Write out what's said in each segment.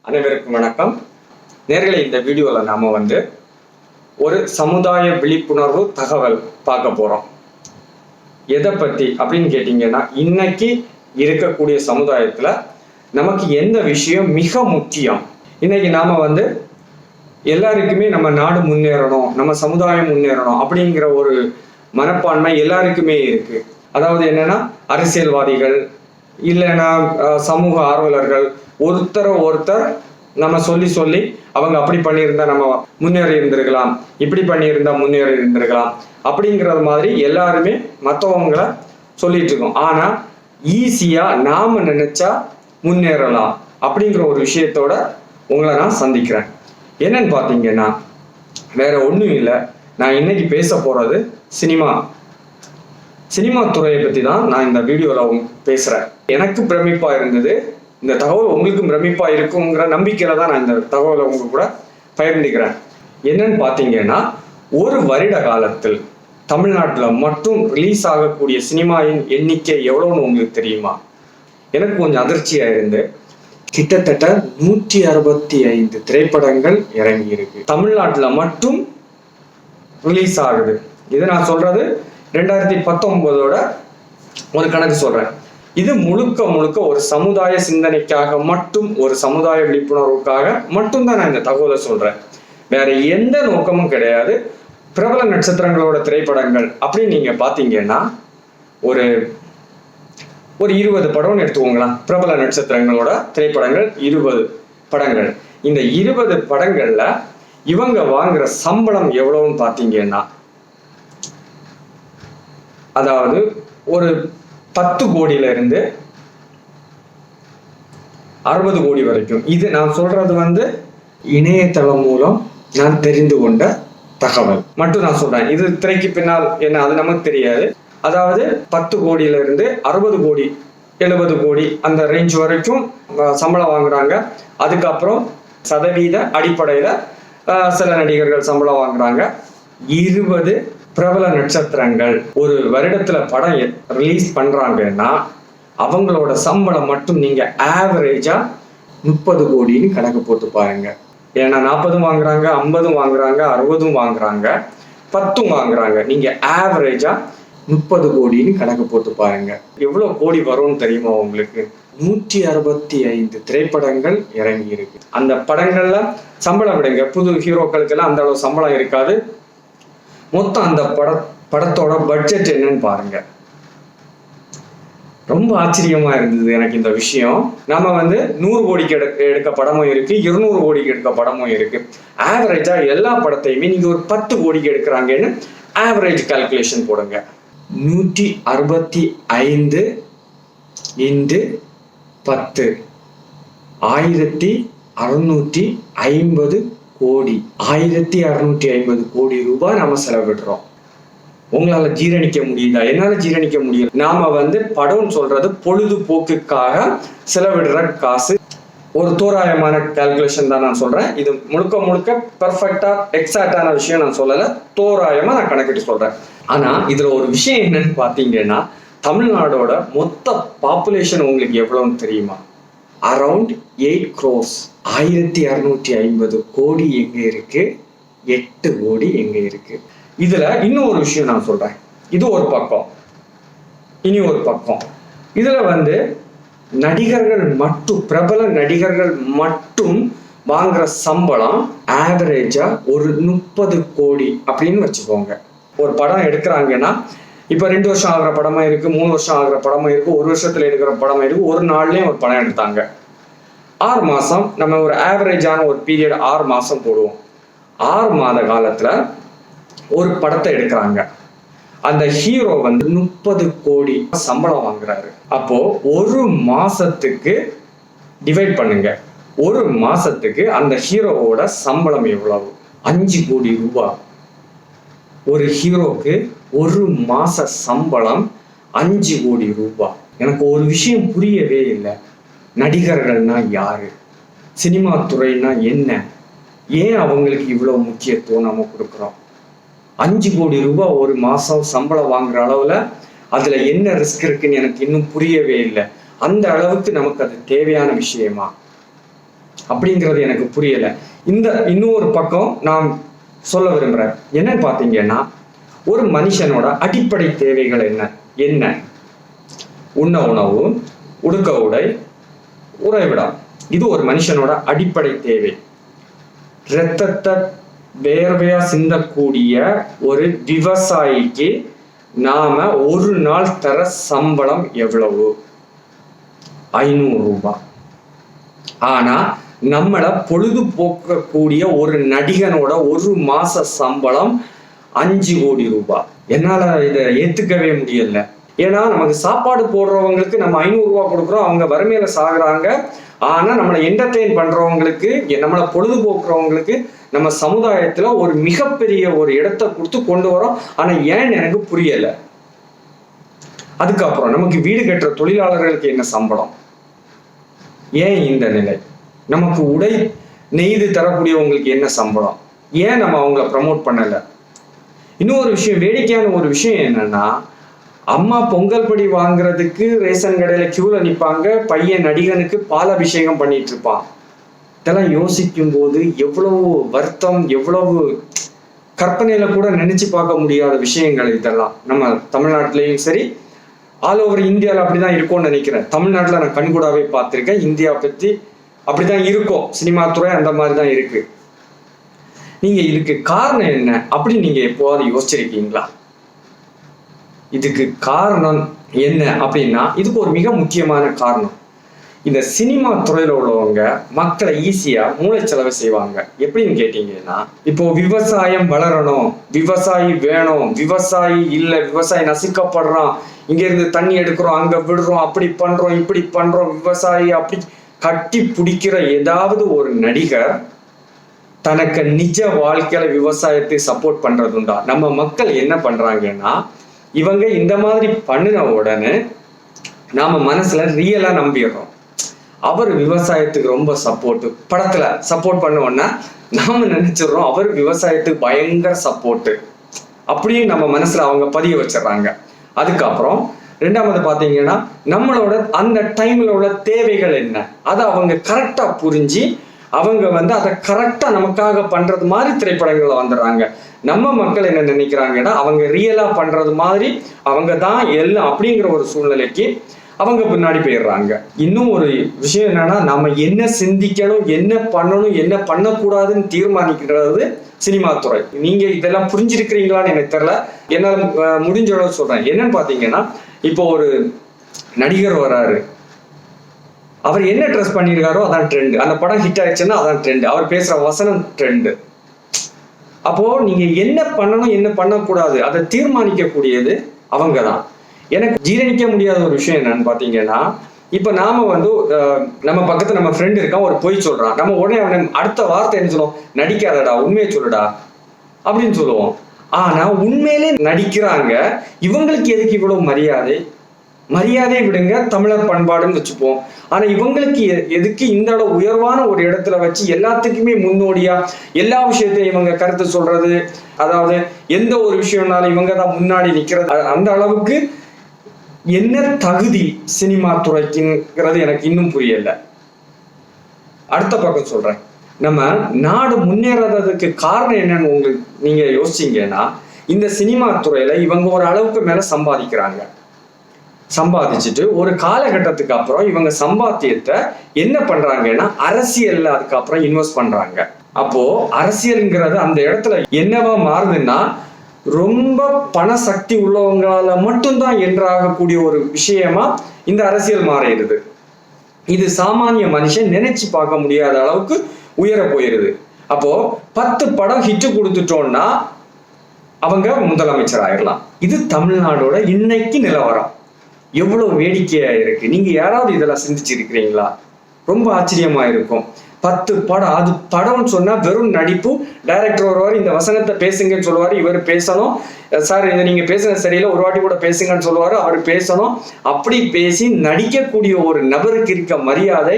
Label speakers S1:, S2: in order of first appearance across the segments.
S1: அனைவருக்கும் வணக்கம். நேர்களை இந்த வீடியோவில் நாம ஒரு சமுதாய விழிப்புணர்வு தகவல் பார்க்க போறோம். எதை பத்தி அப்படின்னு கேட்டீங்கன்னா, இன்னைக்கு இருக்கக்கூடிய சமுதாயத்துல நமக்கு எந்த விஷயம் மிக முக்கியம். இன்னைக்கு நாம எல்லாருக்குமே நம்ம நாடு முன்னேறணும், நம்ம சமுதாயம் முன்னேறணும் அப்படிங்கிற ஒரு மனப்பான்மை எல்லாருக்குமே இருக்கு. அதாவது என்னன்னா, அரசியல்வாதிகள் இல்லைன்னா சமூக ஆர்வலர்கள் ஒருத்தர் நம்ம சொல்லி அவங்க அப்படி பண்ணியிருந்தா நம்ம முன்னேறி இருந்திருக்கலாம், இப்படி பண்ணியிருந்தா முன்னேறி இருந்திருக்கலாம் அப்படிங்கிறது மாதிரி எல்லாருமே மற்றவங்களை சொல்லிட்டு இருக்கோம். ஆனா ஈஸியா நாம நினைச்சா முன்னேறலாம் அப்படிங்கிற ஒரு விஷயத்தோட உங்களை நான் சந்திக்கிறேன். என்னன்னு பார்த்தீங்கன்னா, வேற ஒன்றும் இல்லை. நான் இன்னைக்கு பேச போறது சினிமா துறையை பத்தி தான் நான் இந்த வீடியோவில் பேசுறேன். எனக்கு பிரமிப்பா இருந்தது. இந்த தகவல் உங்களுக்கும் பிரமிப்பா இருக்குங்கிற நம்பிக்கையில தான் நான் இந்த தகவலை உங்க கூட பகிர்ந்துக்கிறேன். என்னன்னு பார்த்தீங்கன்னா, ஒரு வருட காலத்தில் தமிழ்நாட்டில் மட்டும் ரிலீஸ் ஆகக்கூடிய சினிமாவின் எண்ணிக்கை எவ்வளவுன்னு உங்களுக்கு தெரியுமா? எனக்கு கொஞ்சம் அதிர்ச்சியா இருந்து, கிட்டத்தட்ட 165 திரைப்படங்கள் இறங்கி இருக்கு. தமிழ்நாட்டில் மட்டும் ரிலீஸ் ஆகுது. இது நான் சொல்றது 2019 ஒரு கணக்கு சொல்றேன். இது முழுக்க ஒரு சமுதாய சிந்தனைக்காக மட்டும், ஒரு சமுதாய விழிப்புணர்வுக்காக மட்டும்தான் நான் இந்த தகவலை சொல்றேன். வேற எந்த நோக்கமும் கிடையாது. பிரபல நட்சத்திரங்களோட திரைப்படங்கள் அப்படின்னு நீங்க பாத்தீங்கன்னா, ஒரு 20 படம்னு எடுத்துக்கோங்களா. பிரபல நட்சத்திரங்களோட திரைப்படங்கள் 20 படங்கள். இந்த 20 படங்கள்ல இவங்க வாங்குற சம்பளம் எவ்வளவுன்னு பாத்தீங்கன்னா, அதாவது ஒரு 10 கோடியில இருந்து 60 கோடி வரைக்கும். இது நான் சொல்றது இணையதளம் மூலம் நான் தெரிந்து கொண்ட தகவல் மட்டும் நான் சொல்றேன். இது திரைக்கு பின்னால் என்ன அது நமக்கு தெரியாது. அதாவது 10 கோடியில இருந்து 60 கோடி 70 கோடி அந்த ரேஞ்ச் வரைக்கும் சம்பளம் வாங்குறாங்க. அதுக்கப்புறம் சதவீத அடிப்படையில சில நடிகர்கள் சம்பளம் வாங்குறாங்க. 20 பிரபல நட்சத்திரங்கள் ஒரு வருடத்துல படம் ரிலீஸ் பண்றாங்கன்னா அவங்களோட சம்பளம் மட்டும் நீங்க ஆவரேஜா 30 கோடின்னு கணக்கு போட்டு பாருங்க. ஏன்னா 40 வாங்குறாங்க, 50 வாங்குறாங்க, 60 வாங்குறாங்க, 10 வாங்குறாங்க. நீங்க ஆவரேஜா 30 கோடின்னு கணக்கு போட்டு பாருங்க. எவ்வளவு கோடி வரும்னு தெரியுமா உங்களுக்கு? 165 திரைப்படங்கள் இறங்கி இருக்கு. அந்த படங்கள்ல சம்பளம் விடுங்க, புது ஹீரோக்களுக்கு எல்லாம் அந்த அளவு சம்பளம் இருக்காது. மொத்தம் அந்த படத்தோட பட்ஜெட் என்னன்னு பாருங்க. ரொம்ப ஆச்சரியமா இருந்தது எனக்கு இந்த விஷயம். நம்ம 100 கோடிக்கு எடுக்க படமும் இருக்கு, 200 கோடிக்கு எடுக்க படமும் இருக்கு. ஆவரேஜா எல்லா படத்தையுமே நீங்க ஒரு 10 கோடிக்கு எடுக்கிறாங்கன்னு ஆவரேஜ் கால்குலேஷன் போடுங்க. 165 × 10 1650 கோடி. 1650 கோடி ரூபாய் நாம செலவிடுறோம். உங்களால ஜீரணிக்க முடியுதா? என்னால ஜீரணிக்க முடியும். நாம படம் சொல்றது பொழுதுபோக்குக்காக செலவிடுற காசு. ஒரு தோராயமான கால்குலேஷன் தான் நான் சொல்றேன். இது முழுக்க பெர்ஃபெக்டா எக்ஸாக்டான விஷயம் நான் சொல்லல, தோராயமா நான் கணக்கிட்டு சொல்றேன். ஆனா இதுல ஒரு விஷயம் என்னன்னு பாத்தீங்கன்னா, தமிழ்நாடோட மொத்த பாப்புலேஷன் உங்களுக்கு எவ்வளவுன்னு தெரியுமா? Around 8 crores. 1650 கோடி எங்க இருக்கு, 8 கோடி எங்க இருக்கு. இதுல இன்னும் ஒரு விஷயம் நான் சொல்றேன். இது ஒரு பக்கம். இனி ஒரு பக்கம். இதுல நடிகர்கள் மட்டும், பிரபல நடிகர்கள் மட்டும் வாங்குற சம்பளம் ஆவரேஜா ஒரு 30 கோடி அப்படின்னு வச்சுக்கோங்க. ஒரு படம் எடுக்கிறாங்கன்னா, இப்ப 2 வருஷம் ஆகிற படமா இருக்கு, 3 வருஷம் ஆகிற படமா இருக்கு, 1 வருஷத்துல எடுக்கிற படமா இருக்கு. ஒரு நாள்லயும் ஒரு படம் எடுத்தாங்க. 6 மாசம் நம்ம ஒரு ஆவரேஜான ஒரு பீரியட் 6 மாசம் போடுவோம். 6 மாத காலத்துல ஒரு படத்தை எடுக்கிறாங்க. அந்த ஹீரோ 30 கோடி சம்பளம் வாங்குறாரு. அப்போ ஒரு மாசத்துக்கு டிவைட் பண்ணுங்க. ஒரு மாசத்துக்கு அந்த ஹீரோவோட சம்பளம் எவ்வளவு? 5 கோடி ரூபாய். ஒரு ஹீரோக்கு ஒரு மாச சம்பளம் 5 கோடி ரூபாய். எனக்கு ஒரு விஷயம் புரியவே இல்லை. நடிகர்கள்னா யாரு? சினிமா துறைனா என்ன? ஏன் அவங்களுக்கு இவ்வளவு முக்கியத்துவம் நம்ம கொடுக்குறோம்? 5 கோடி ரூபாய் ஒரு மாசம் சம்பளம் வாங்குற அளவுல அதுல என்ன ரிஸ்க் இருக்குன்னு எனக்கு இன்னும் புரியவே இல்லை. அந்த அளவுக்கு நமக்கு அது தேவையான விஷயமா? அப்படிங்கிறது எனக்கு புரியல. இன்னொரு பக்கம் நான் சொல்ல விரும்புறேன் என்னன்னு பாத்தீங்கன்னா, ஒரு மனுஷனோட அடிப்படை தேவைகள் என்ன? உண்ண உணவு, உடுக்க உடை, உறைவிடம். இது ஒரு மனுஷனோட அடிப்படை தேவை. இரத்தத்தை வேர்வையா சிந்தக்கூடிய ஒரு விவசாயிக்கு நாம ஒரு நாள் தர சம்பளம் எவ்வளவு? 500 ரூபாய். ஆனா நம்மளை பொழுதுபோக்கக்கூடிய ஒரு நடிகனோட ஒரு மாச சம்பளம் 5 கோடி ரூபாய். என்னால இதை ஏத்துக்கவே முடியல. ஏன்னா நமக்கு சாப்பாடு போடுறவங்களுக்கு நம்ம 500 ரூபாய் கொடுக்குறோம், அவங்க வறுமையில சாகுறாங்க. ஆனா நம்மளை என்டர்டெயின் பண்றவங்களுக்கு, நம்மளை பொழுதுபோக்குறவங்களுக்கு நம்ம சமுதாயத்துல ஒரு மிகப்பெரிய ஒரு இடத்தை கொடுத்து கொண்டு வரோம். ஆனா ஏன்னு எனக்கு புரியல. அதுக்கப்புறம் நமக்கு வீடு கட்டுற தொழிலாளர்களுக்கு என்ன சம்பளம்? ஏன் இந்த நிலை? நமக்கு உடை நெய்து தரக்கூடியவங்களுக்கு என்ன சம்பளம்? ஏன் நம்ம அவங்கள ப்ரமோட் பண்ணல? இன்னொரு விஷயம், வேடிக்கையான ஒரு விஷயம் என்னன்னா, அம்மா பொங்கல் படி வாங்குறதுக்கு ரேஷன் கடையில கியூல நிற்பாங்க, பையன் நடிகனுக்கு பால் அபிஷேகம் பண்ணிட்டு இருப்பான். இதெல்லாம் யோசிக்கும் போது எவ்வளவு வருத்தம், எவ்வளவு கற்பனையில கூட நினைச்சு பார்க்க முடியாத விஷயங்கள் இதெல்லாம். நம்ம தமிழ்நாட்டிலையும் சரி, ஆல் ஓவர் இந்தியாவில் அப்படிதான் இருக்கும்னு நினைக்கிறேன். தமிழ்நாட்டில் நான் கண்கூடாவே பார்த்துருக்கேன். இந்தியா பத்தி அப்படிதான் இருக்கும். சினிமா துறை அந்த மாதிரி தான் இருக்கு. நீங்க இதுக்கு காரணம் என்ன அப்படின்னு நீங்க எப்போவாது யோசிச்சிருக்கீங்களா? இதுக்கு காரணம் என்ன அப்படின்னா, இதுக்கு ஒரு மிக முக்கியமான காரணம். இந்த சினிமா துறையில உள்ளவங்க மக்களை ஈஸியா மூளைச்செலவு செய்வாங்க. எப்படின்னு கேட்டீங்கன்னா, இப்போ விவசாயம் வளரணும், விவசாயி வேணும், விவசாயி இல்ல, விவசாயி நசுக்கப்படுறான், இங்க இருந்து தண்ணி எடுக்கிறோம், அங்க விடுறோம், அப்படி பண்றோம், இப்படி பண்றோம், விவசாயி அப்படி கட்டி பிடிக்கிற ஏதாவது ஒரு நடிகர் தனக்கு நிஜ வாழ்க்கையில விவசாயத்தை சப்போர்ட் பண்றதுண்டா? நம்ம மக்கள் என்ன பண்றாங்கன்னா, இவங்க இந்த மாதிரி பண்ணின உடனே நாம மனசுல ரியலா நம்பிடுறோம். அவர் விவசாயத்துக்கு ரொம்ப சப்போர்ட், படத்துல சப்போர்ட் பண்ணுவோம்னா நாம நினைச்சிடறோம் அவர் விவசாயத்துக்கு பயங்கர சப்போர்ட் அப்படின்னு நம்ம மனசுல அவங்க பதிய வச்சிடறாங்க. அதுக்கப்புறம் ரெண்டாவது பாத்தீங்கன்னா, நம்மளோட அந்த டைம்ல உள்ள தேவைகள் என்ன, அதை அவங்க கரெக்டா புரிஞ்சு அவங்க அதை கரெக்டா நமக்காக பண்றது மாதிரி திரைப்படங்கள்ல வந்துடுறாங்க. நம்ம மக்கள் என்ன நினைக்கிறாங்கன்னா, அவங்க ரியலா பண்றது மாதிரி அவங்க தான் எல்லாம் அப்படிங்கிற ஒரு சூழ்நிலைக்கு அவங்க பின்னாடி போயிடுறாங்க. இன்னும் ஒரு விஷயம் என்னன்னா, நம்ம என்ன சிந்திக்கணும், என்ன பண்ணணும், என்ன பண்ணக்கூடாதுன்னு தீர்மானிக்கிறது சினிமா துறை. நீங்க இதெல்லாம் புரிஞ்சிருக்கிறீங்களான்னு எனக்கு தெரியல. என்னால முடிஞ்ச அளவு சொல்றேன். என்னன்னு பாத்தீங்கன்னா, இப்போ ஒரு நடிகர் வராரு, அவர் என்ன ட்ரெஸ் பண்ணியிருக்காரோ அதான் ட்ரெண்ட். அந்த படம் ஹிட் ஆயிடுச்சுன்னா அதான் ட்ரெண்ட். அவர் பேசுற வசனம் ட்ரெண்ட். அப்போ நீங்க என்ன பண்ணணும், என்ன பண்ணக்கூடாது அதை தீர்மானிக்க கூடியது அவங்க தான். எனக்கு ஜீரணிக்க முடியாத ஒரு விஷயம் என்னன்னு பாத்தீங்கன்னா, இப்ப நாம நம்ம பக்கத்துல நம்ம ஃப்ரெண்ட் இருக்கான், ஒரு பொய் சொல்றான், நம்ம உடனே அவனை அடுத்த வார்த்தை என்ன சொல்லுவோம்? நடிக்காதடா, உண்மையை சொல்லுடா அப்படின்னு சொல்லுவோம். ஆனா உண்மையிலே நடிக்கிறாங்க. இவங்களுக்கு எதுக்கு இவ்வளவு மரியாதை விடுங்க, தமிழர் பண்பாடுன்னு வச்சுப்போம். ஆனா இவங்களுக்கு எதுக்கு இந்த அளவு உயர்வான ஒரு இடத்துல வச்சு எல்லாத்துக்குமே முன்னோடியா எல்லா விஷயத்தையும் இவங்க கருத்து சொல்றது, அதாவது எந்த ஒரு விஷயம்னாலும் இவங்க தான் முன்னாடி நிக்கிறது, அந்த அளவுக்கு என்ன தகுதி சினிமா துறைக்குங்கிறது எனக்கு இன்னும் புரியல. அடுத்த பக்கம் சொல்றேன், நம்ம நாடு முன்னேறாததுக்கு காரணம் என்னன்னு நீங்க யோசிச்சீங்கன்னா, இந்த சினிமா துறையில இவங்க ஒரு அளவுக்கு மேல சம்பாதிச்சுட்டு ஒரு காலகட்டத்துக்கு அப்புறம் இவங்க சம்பாத்தியத்தை என்ன பண்றாங்கன்னா அரசியல்ல அதுக்கப்புறம் இன்வெஸ்ட் பண்றாங்க. அப்போ அரசியல்ங்கிறது அந்த இடத்துல என்னவா மாறுதுன்னா, ரொம்ப பண சக்தி உள்ளவங்களால மட்டும்தான் என்றாகக்கூடிய ஒரு விஷயமா இந்த அரசியல் மாறிடுது. இது சாமானிய மனுஷன் நினைச்சு பார்க்க முடியாத அளவுக்கு உயர போயிருது. அப்போ 10 படம் ஹிட் கொடுத்துட்டோம்னா அவங்க முதலமைச்சர் ஆயிடலாம். இது தமிழ்நாடோட இன்னைக்கு நிலவரம். எவ்வளவு வேடிக்கையா இருக்கு. நீங்க யாராவது இதெல்லாம் சிந்திச்சிருக்கிறீங்களா? ரொம்ப ஆச்சரியமா இருக்கும். 10 படம், அது படம்னு சொன்னா வெறும் நடிப்பு. டைரக்டர் வருவாரு, இந்த வசனத்தை பேசுங்கன்னு சொல்லுவாரு, இவர் பேசணும். சார் இதை நீங்க பேசுறது சரியில்லை, ஒரு வாட்டி கூட பேசுங்கன்னு சொல்லுவாரு, அவர் பேசணும். அப்படி பேசி நடிக்கக்கூடிய ஒரு நபருக்கு இருக்க மரியாதை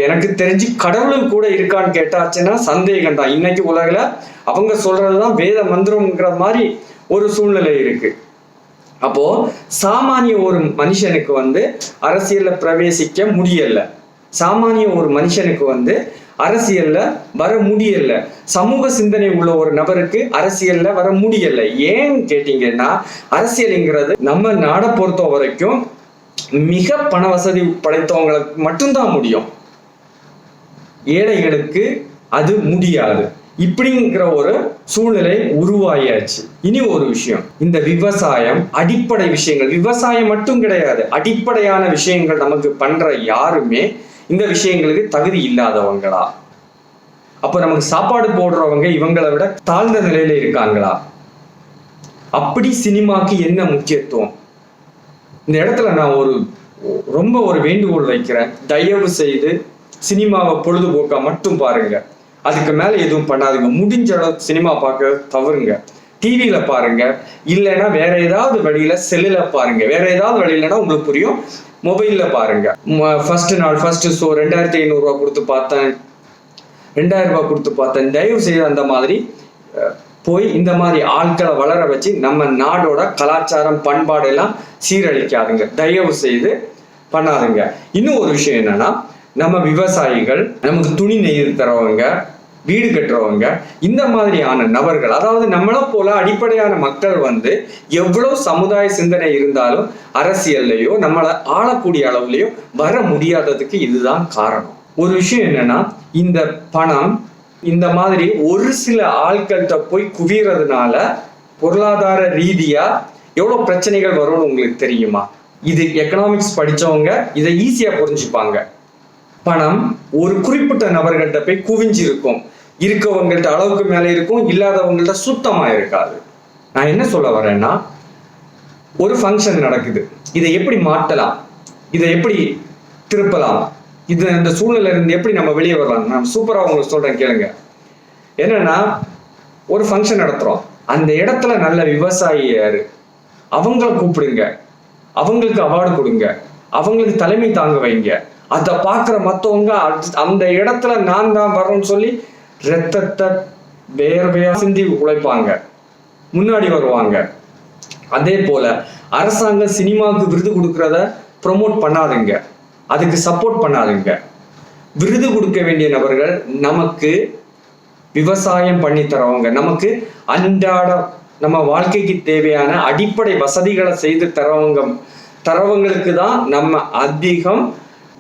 S1: எனக்கு தெரிஞ்சு கடவுளுக்கு கூட இருக்கான்னு கேட்டாச்சுன்னா சந்தேகம் தான். இன்னைக்கு உலகில அவங்க சொல்றதுதான் வேத மந்திரம்ங்கிற மாதிரி ஒரு சூழ்நிலை இருக்கு. அப்போ சாமானிய ஒரு மனுஷனுக்கு அரசியல்ல பிரவேசிக்க முடியல. சாமானிய ஒரு மனுஷனுக்கு வந்து அரசியல்ல வர முடியல. சமூக சிந்தனை உள்ள ஒரு நபருக்கு அரசியல்ல வர முடியல. ஏன்னு கேட்டீங்கன்னா, அரசியல்ங்கிறது நம்ம நாடை பொறுத்த வரைக்கும் மிக பண வசதி படைத்தவங்களுக்கு மட்டும்தான் முடியும். ஏழைகளுக்கு அது முடியாது. இப்படிங்கிற ஒரு சூழ்நிலை உருவாயாச்சு. இனி ஒரு விஷயம், இந்த விவசாயம் அடிப்படை விஷயங்கள், விவசாயம் மட்டும் கிடையாது, அடிப்படையான விஷயங்கள் நமக்கு பண்ற யாருமே இந்த விஷயங்களுக்கு தகுதி இல்லாதவங்களா? அப்ப நமக்கு சாப்பாடு போடுறவங்க இவங்களை விட தாழ்ந்த நிலையில இருக்காங்களா? அப்படி சினிமாக்கு என்ன முக்கியத்துவம்? இந்த இடத்துல நான் ரொம்ப ஒரு வேண்டுகோள் வைக்கிறேன். தயவு செய்து சினிமாவை பொழுதுபோக்கா மட்டும் பாருங்க. அதுக்கு மேல எதுவும் பண்ணாதுங்க. முடிஞ்ச அளவுக்கு சினிமா பார்க்க தவறுங்க. டிவியில பாருங்க, இல்லைன்னா வேற ஏதாவது வழியில செல்லுல பாருங்க. வேற ஏதாவது வழியிலன்னா உங்களுக்கு புரியும், மொபைல்ல பாருங்க. ஃபர்ஸ்ட் நாள் ஃபர்ஸ்ட் ஷோ 2500 ரூபாய் கொடுத்து பார்த்தேன், 2000 ரூபாய் கொடுத்து பார்த்தேன். தயவு செய்து அந்த மாதிரி போய் இந்த மாதிரி ஆட்களை வளர வச்சு நம்ம நாடோட கலாச்சாரம் பண்பாடு எல்லாம் சீரழிக்காதுங்க. தயவு செய்து பண்ணாதுங்க. இன்னும் ஒரு விஷயம் என்னன்னா, நம்ம விவசாயிகள், நமக்கு துணி நெய்து தரவங்க, வீடு கட்டுறவங்க, இந்த மாதிரியான நபர்கள், அதாவது நம்மளை போல அடிப்படையான மக்கள் வந்து எவ்வளவு சமுதாய சிந்தனை இருந்தாலும் அரசியல்லையோ நம்மளை ஆளக்கூடிய அளவுலையோ வர முடியாததுக்கு இதுதான் காரணம். ஒரு விஷயம் என்னன்னா, இந்த பணம் இந்த மாதிரி ஒரு சில ஆட்கள்கிட்ட போய் குவிறதுனால பொருளாதார ரீதியா எவ்வளவு பிரச்சனைகள் வரும்னு உங்களுக்கு தெரியுமா? இது எக்கனாமிக்ஸ் படிச்சவங்க இதை ஈஸியா புரிஞ்சுப்பாங்க. பணம் ஒரு குறிப்பிட்ட நபர்கள்ட்ட போய் குவிஞ்சிருக்கும். இருக்கவங்கள்ட்ட அளவுக்கு மேல இருக்கும், இல்லாதவங்கள்ட்ட சுத்தமா இருக்காது. நான் என்ன சொல்ல வரேன்னா, ஒரு ஃபங்க்ஷன் நடக்குது, இதை எப்படி மாற்றலாம், இதை எப்படி திருப்பலாம், இந்த சூழ்நிலை இருந்து எப்படி நம்ம வெளியே வரலாம், நான் சூப்பரா உங்களுக்கு சொல்றேன் கேளுங்க. என்னன்னா, ஒரு ஃபங்க்ஷன் நடத்துறோம், அந்த இடத்துல நல்ல விவசாயி யாரு அவங்கள கூப்பிடுங்க, அவங்களுக்கு அவார்டு கொடுங்க, அவங்களுக்கு தலைமை தாங்க வைங்க. அதை பார்க்குற மற்றவங்க அந்த இடத்துல நான் தான் வரணும்னு சொல்லி ரத்தத்தை வேர்வையா சிந்தி உழைப்பாங்க, முன்னாடி வருவாங்க. அதே போல அரசாங்கம் சினிமாவுக்கு விருது கொடுக்கறத ப்ரொமோட் பண்ணாதுங்க, அதுக்கு சப்போர்ட் பண்ணாதுங்க. விருது கொடுக்க வேண்டிய நபர்கள் நமக்கு விவசாயம் பண்ணி தரவங்க, நமக்கு அன்றாட நம்ம வாழ்க்கைக்கு தேவையான அடிப்படை வசதிகளை செய்து தரவங்களுக்கு தான் நம்ம அதிகம்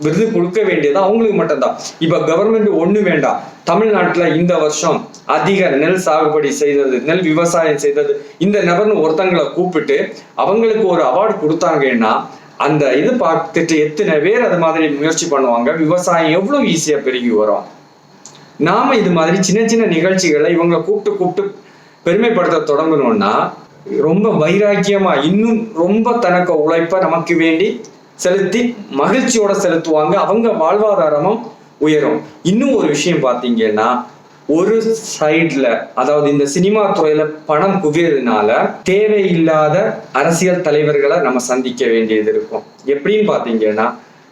S1: விருது கொடுக்க வேண்டியது அவங்களுக்கு மட்டும்தான். இப்ப கவர்மெண்ட் ஒண்ணு வேண்டாம், தமிழ்நாட்டுல இந்த வருஷம் அதிக நெல் சாகுபடி செய்தது, நெல் விவசாயம் செய்தது இந்த நபர்னு ஒருத்தங்களை கூப்பிட்டு அவங்களுக்கு ஒரு அவார்டு கொடுத்தாங்கன்னா அந்த இது பார்த்துட்டு எத்தனை பேர் அது மாதிரி முயற்சி பண்ணுவாங்க. விவசாயம் எவ்வளவு ஈஸியா பெருகி வரும். நாம இது மாதிரி சின்ன சின்ன நிகழ்ச்சிகளை இவங்களை கூப்பிட்டு பெருமைப்படுத்த தொடங்கணும்னா ரொம்ப வைராக்கியமா இன்னும் ரொம்ப தனக்கு உழைப்ப நமக்கு வேண்டி செலுத்தி மகிழ்ச்சியோட செலுத்துவாங்க. அவங்க வாழ்வாதாரமும் உயரும். இன்னும் ஒரு விஷயம் பார்த்தீங்கன்னா, ஒரு சைட்ல அதாவது இந்த சினிமா துறையில பணம் குவியறதுனால தேவையில்லாத அரசியல் தலைவர்களை நம்ம சந்திக்க வேண்டியது இருக்கும். எப்படின்னு பாத்தீங்கன்னா,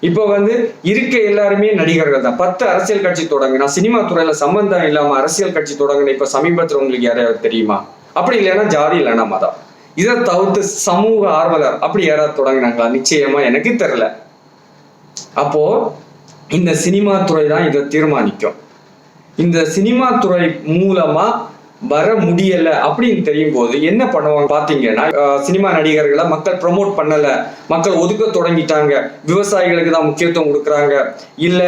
S1: இப்ப வந்து இருக்க எல்லாருமே நடிகர்கள் தான். 10 அரசியல் கட்சி தொடங்கினா, சினிமா துறையில சம்பந்தம் இல்லாம அரசியல் கட்சி தொடங்கின இப்ப சமீபத்தில் உங்களுக்கு யாராவது தெரியுமா? அப்படி இல்லைன்னா ஜாதி இல்லைன்னா மதம். இதை தவிர்த்து சமூக ஆர்வலர் அப்படி யாராவது தொடங்கினாங்களா? நிச்சயமா எனக்கு தெரியல. அப்போ இந்த சினிமா துறை தான் இதை தீர்மானிக்கும். இந்த சினிமா துறை மூலமா வர முடியல அப்படின்னு தெரியும் போது என்ன பண்ணுவாங்க பாத்தீங்கன்னா, சினிமா நடிகர்களை மக்கள் ப்ரமோட் பண்ணல, மக்கள் ஒதுக்க தொடங்கிட்டாங்க, விவசாயிகளுக்கு தான் முக்கியத்துவம் கொடுக்குறாங்க, இல்ல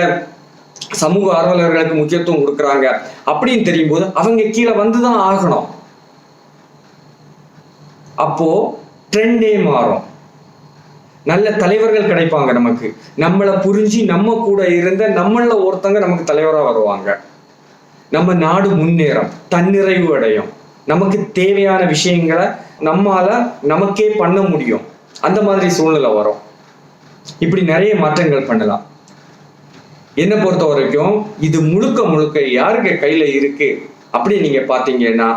S1: சமூக ஆர்வலர்களுக்கு முக்கியத்துவம் கொடுக்குறாங்க அப்படின்னு தெரியும் போது அவங்க கீழே வந்துதான் ஆகணும். அப்போ ட்ரெண்டே மாறும். நல்ல தலைவர்கள் கிடைப்பாங்க நமக்கு, நம்மளை புரிஞ்சு நம்ம கூட இருந்த நம்மள ஒருத்தங்க நமக்கு தலைவரா வருவாங்க. நம்ம நாடு முன்னேறும், தன்னிறைவு அடையும், நமக்கு தேவையான விஷயங்களை நம்மால நமக்கே பண்ண முடியும். அந்த மாதிரி சூழ்நிலை வரும். இப்படி நிறைய மாற்றங்கள் பண்ணலாம். என்னை பொறுத்த வரைக்கும் இது முழுக்க யாருக்கு கையில இருக்கு அப்படி நீங்க பாத்தீங்கன்னா,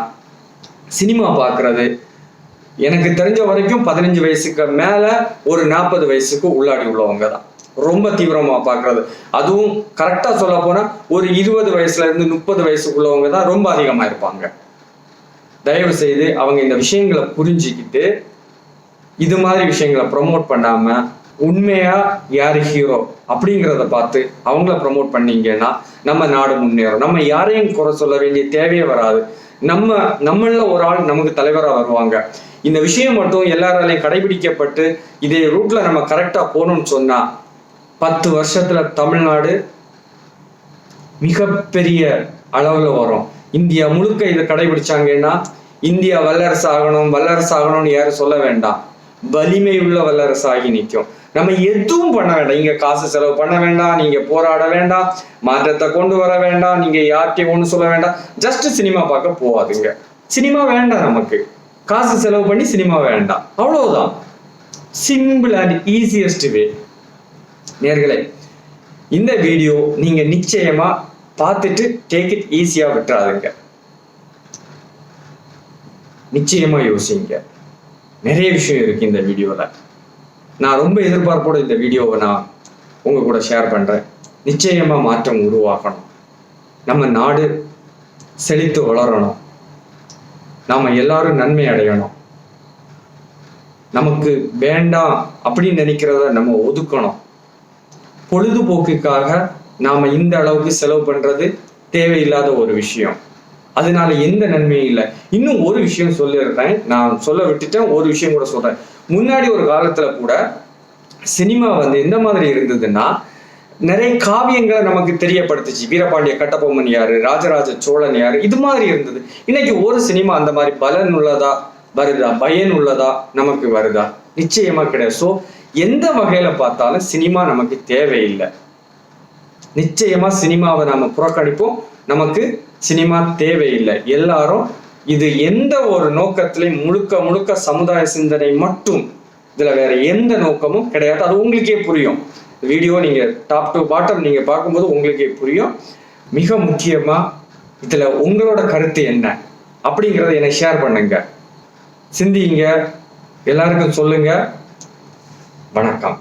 S1: சினிமா பாக்குறது எனக்கு தெரிஞ்ச வரைக்கும் 15 வயசுக்கு மேல ஒரு 40 வயசுக்கு உள்ளாடி உள்ளவங்க தான் ரொம்ப தீவிரமா பாக்குறது. அதுவும் கரெக்டா சொல்ல போனா ஒரு 20 வயசுல இருந்து 30 வயசுக்குள்ளவங்க தான் ரொம்ப அதிகமா இருப்பாங்க. தயவு செய்து அவங்க இந்த விஷயங்களை புரிஞ்சுக்கிட்டு இது மாதிரி விஷயங்களை ப்ரொமோட் பண்ணாம உண்மையா யாரு ஹீரோ அப்படிங்கிறத பார்த்து அவங்கள ப்ரமோட் பண்ணீங்கன்னா நம்ம நாடு முன்னேறும். நம்ம யாரையும் குறை சொல்ல வேண்டிய தேவையே வராது. நம்மள ஒரு ஆள் நமக்கு தலைவரா வருவாங்க. இந்த விஷயம் மட்டும் எல்லாராலையும் கடைபிடிக்கப்பட்டு இதே ரூட்ல நம்ம கரெக்டா போகணும்னு சொன்னா 10 வருஷத்துல தமிழ்நாடு மிகப்பெரிய அளவுல வரும். இந்தியா முழுக்க இதை கடைபிடிச்சாங்கன்னா இந்தியா வல்லரசு ஆகணும்னு யாரும் சொல்ல வேண்டாம். வலிமை உள்ள வல்லரசு ஆகி நிற்கும். நம்ம எதுவும் பண்ண வேண்டாம். இங்க காசு செலவு பண்ண வேண்டாம், நீங்க போராட வேண்டாம், மாற்றத்தை கொண்டு வர வேண்டாம், நீங்க யார்கிட்டையும் ஒண்ணு சொல்ல வேண்டாம். ஜஸ்ட் சினிமா பார்க்க போவாதுங்க. சினிமா வேண்டாம், நமக்கு காசு செலவு பண்ணி சினிமா வேண்டாம். அவ்வளவுதான். Simple and easiest way. நேர்களே, இந்த வீடியோ நீங்க நிச்சயமா பார்த்துட்டு டேக் இட் ஈஸியா விட்டுறாதுங்க. நிச்சயமா யோசிங்க. நிறைய விஷயம் இருக்கு இந்த வீடியோல. நான் ரொம்ப எதிர்பார்ப்போட இந்த வீடியோவை நான் உங்க கூட ஷேர் பண்றேன். நிச்சயமா மாற்றம் உருவாக்கணும். நம்ம நாடு செழித்து வளரணும். நாம எல்லாரும் நன்மை அடையணும். நமக்கு வேண்டாம் அப்படின்னு நினைக்கிறத நம்ம ஒதுக்கணும். பொழுதுபோக்குக்காக நாம இந்த அளவுக்கு செலவு பண்றது தேவையில்லாத ஒரு விஷயம். அதனால எந்த நன்மையும் இல்லை. இன்னும் ஒரு விஷயம் சொல்லிடுறேன், நான் சொல்ல விட்டுட்டேன். ஒரு விஷயம் கூட சொல்றேன். முன்னாடி ஒரு காலத்துல கூட சினிமா எந்த மாதிரி இருந்ததுன்னா, நிறைய காவியங்களை நமக்கு தெரியப்படுத்துச்சு. வீரபாண்டிய கட்டபொம்மன் யாரு, ராஜராஜ சோழன் யாரு, இது மாதிரி இருந்தது. இன்னைக்கு ஒரு சினிமா அந்த மாதிரி பலன் உள்ளதா வருதா, பயன் உள்ளதா நமக்கு வருதா? நிச்சயமா கிடையாது. ஸோ எந்த வகையில பார்த்தாலும் சினிமா நமக்கு தேவையில்லை. நிச்சயமா சினிமாவை நாம புறக்கணிப்போம். நமக்கு சினிமா தேவையில்லை. எல்லாரும் இது எந்த ஒரு நோக்கத்திலையும் முழுக்க முழுக்க சமுதாய சிந்தனை மட்டும், இதுல வேற எந்த நோக்கமும் கிடையாது. அது உங்களுக்கே புரியும். வீடியோ நீங்க டாப் டு பாட்டம் நீங்க பார்க்கும்போது உங்களுக்கே புரியும். மிக முக்கியமா இதுல உங்களோட கருத்து என்ன அப்படிங்கிறத என்னை ஷேர் பண்ணுங்க, சிந்திங்க, எல்லாருக்கும் சொல்லுங்க. வணக்கம்.